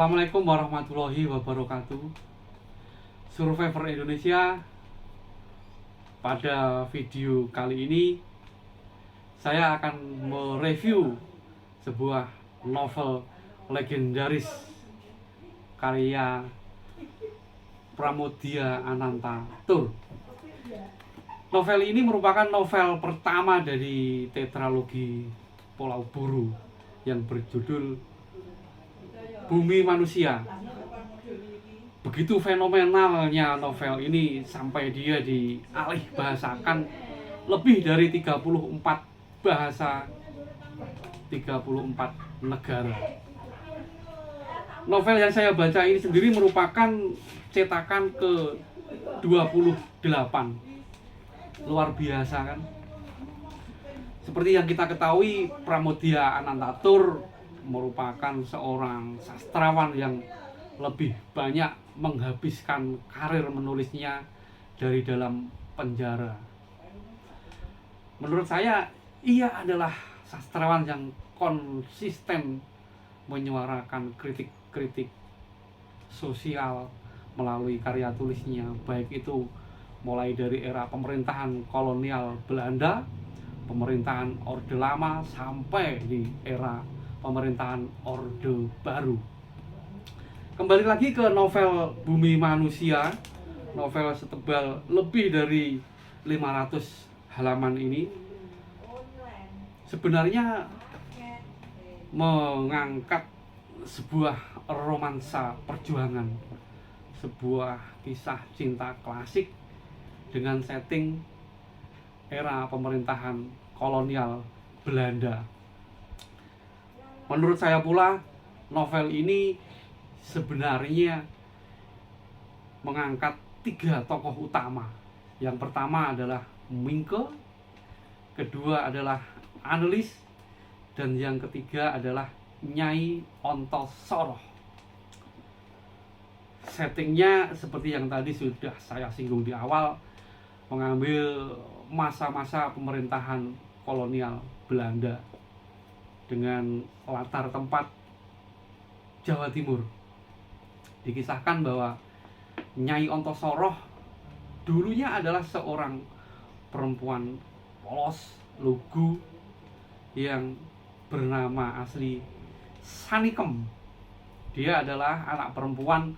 Assalamualaikum warahmatullahi wabarakatuh. Survivor Indonesia, pada video kali ini saya akan mereview sebuah novel legendaris karya Pramoedya Anantatur. Novel ini merupakan novel pertama dari tetralogi Pulau Buru yang berjudul Bumi Manusia. Begitu fenomenalnya novel ini sampai dia dialih bahasakan lebih dari 34 bahasa, 34 negara. Novel yang saya baca ini sendiri merupakan cetakan ke-28. Luar biasa kan? Seperti yang kita ketahui, Pramoedya Anantatur merupakan seorang sastrawan yang lebih banyak menghabiskan karir menulisnya dari dalam penjara. Menurut saya, ia adalah sastrawan yang konsisten menyuarakan kritik-kritik sosial melalui karya tulisnya, baik itu mulai dari era pemerintahan kolonial Belanda, pemerintahan Orde Lama, sampai di era pemerintahan Orde Baru. Kembali lagi ke novel Bumi Manusia, novel setebal lebih dari 500 halaman ini sebenarnya mengangkat sebuah romansa perjuangan, sebuah kisah cinta klasik dengan setting era pemerintahan kolonial Belanda. Menurut saya pula, novel ini sebenarnya mengangkat 3 tokoh utama. Yang pertama adalah Mingke, kedua adalah Annelies, dan yang ketiga adalah Nyai Ontosoroh. Settingnya seperti yang tadi sudah saya singgung di awal, mengambil masa-masa pemerintahan kolonial Belanda dengan latar tempat Jawa Timur. Dikisahkan bahwa Nyai Ontosoroh dulunya adalah seorang perempuan polos, lugu yang bernama asli Sanikem. Dia adalah anak perempuan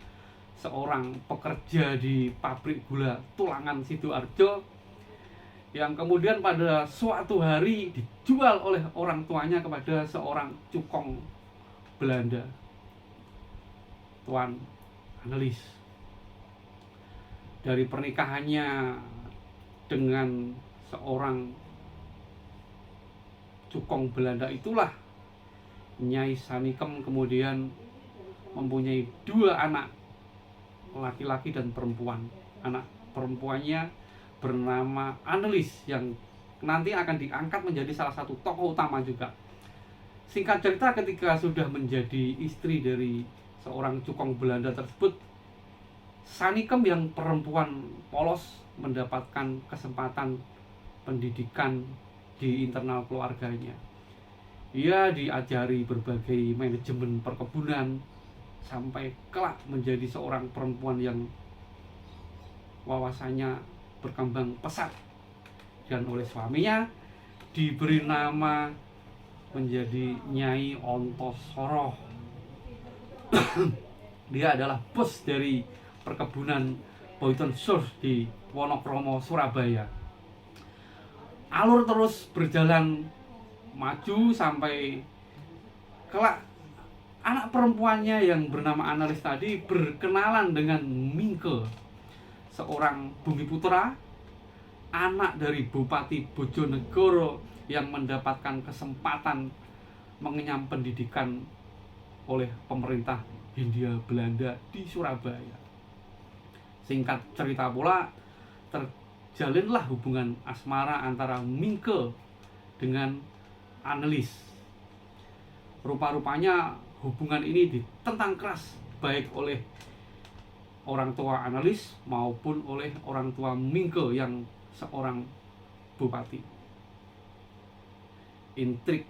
seorang pekerja di pabrik gula Tulangan Sidoarjo yang kemudian pada suatu hari dijual oleh orang tuanya kepada seorang cukong Belanda, Tuan Annelies. Dari pernikahannya dengan seorang cukong Belanda itulah Nyai Sanikem kemudian mempunyai 2 anak, laki-laki dan perempuan. Anak perempuannya bernama Annelies yang nanti akan diangkat menjadi salah satu tokoh utama juga. Singkat cerita, ketika sudah menjadi istri dari seorang cukong Belanda tersebut, Sanikem yang perempuan polos mendapatkan kesempatan pendidikan di internal keluarganya. Ia diajari berbagai manajemen perkebunan sampai kelak menjadi seorang perempuan yang wawasannya berkembang pesat, dan oleh suaminya diberi nama menjadi Nyai Ontosoroh. Dia adalah bos dari perkebunan Boyton Sur di Wonokromo, Surabaya. Alur terus berjalan maju sampai kelak anak perempuannya yang bernama Annelies tadi berkenalan dengan Mingke, seorang bumiputra, anak dari Bupati Bojonegoro yang mendapatkan kesempatan mengenyam pendidikan oleh pemerintah Hindia Belanda di Surabaya. Singkat cerita pula, terjalinlah hubungan asmara antara Mingke dengan Annelies. Rupa-rupanya hubungan ini ditentang keras baik oleh orang tua Annelies maupun oleh orang tua Mingke yang seorang bupati. Intrik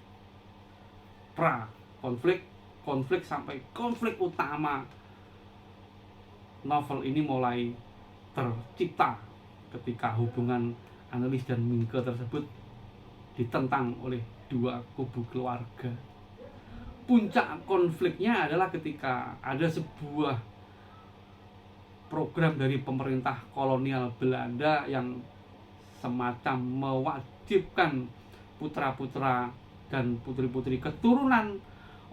pra konflik konflik sampai konflik utama novel ini mulai tercipta ketika hubungan Annelies dan Mingke tersebut ditentang oleh dua kubu keluarga. Puncak konfliknya adalah ketika ada sebuah program dari pemerintah kolonial Belanda yang semacam mewajibkan putra-putra dan putri-putri keturunan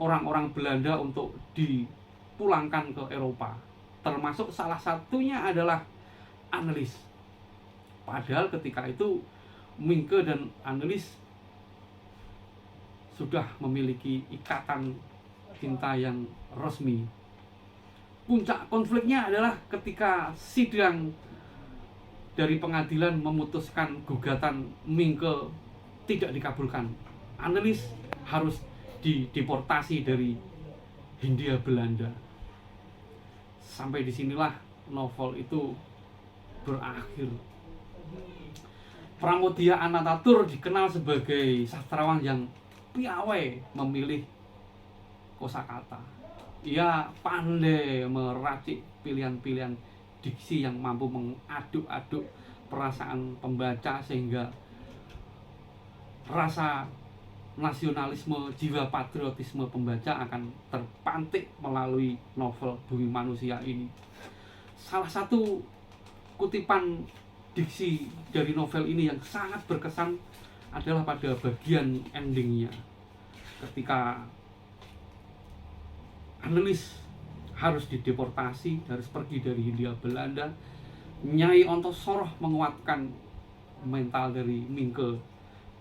orang-orang Belanda untuk dipulangkan ke Eropa. Termasuk salah satunya adalah Annelies. Padahal ketika itu Mingke dan Annelies sudah memiliki ikatan cinta yang resmi. Puncak konfliknya adalah ketika sidang dari pengadilan memutuskan gugatan Mingke tidak dikabulkan. Annelies harus dideportasi dari Hindia Belanda. Sampai disinilah novel itu berakhir. Pramudia Anantatur dikenal sebagai sastrawan yang piawai memilih kosakata. Ia pandai meracik pilihan-pilihan diksi yang mampu mengaduk-aduk perasaan pembaca sehingga rasa nasionalisme, jiwa patriotisme pembaca akan terpantik melalui novel Bumi Manusia ini. Salah satu kutipan diksi dari novel ini yang sangat berkesan adalah pada bagian endingnya, ketika Annelies harus dideportasi, harus pergi dari Hindia Belanda. Nyai Ontosoroh menguatkan mental dari Mingke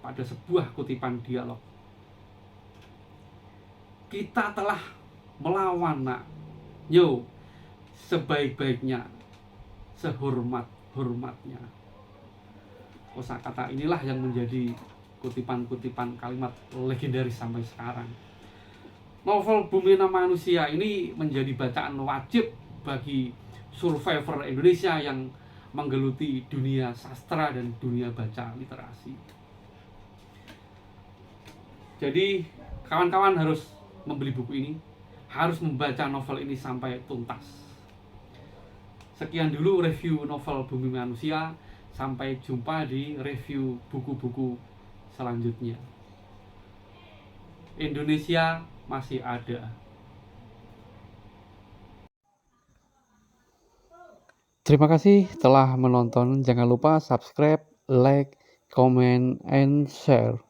pada sebuah kutipan dialog. Kita telah melawan, nak. Yo, sebaik-baiknya, sehormat-hormatnya. Kosakata inilah yang menjadi kutipan-kutipan kalimat legendaris sampai sekarang. Novel Bumi Manusia ini menjadi bacaan wajib bagi survivor Indonesia yang menggeluti dunia sastra dan dunia baca literasi. Jadi kawan-kawan harus membeli buku ini, harus membaca novel ini sampai tuntas. Sekian dulu review novel Bumi Manusia. Sampai jumpa di review buku-buku selanjutnya. Indonesia masih ada. Terima kasih telah menonton. Jangan lupa subscribe, like, comment, and share.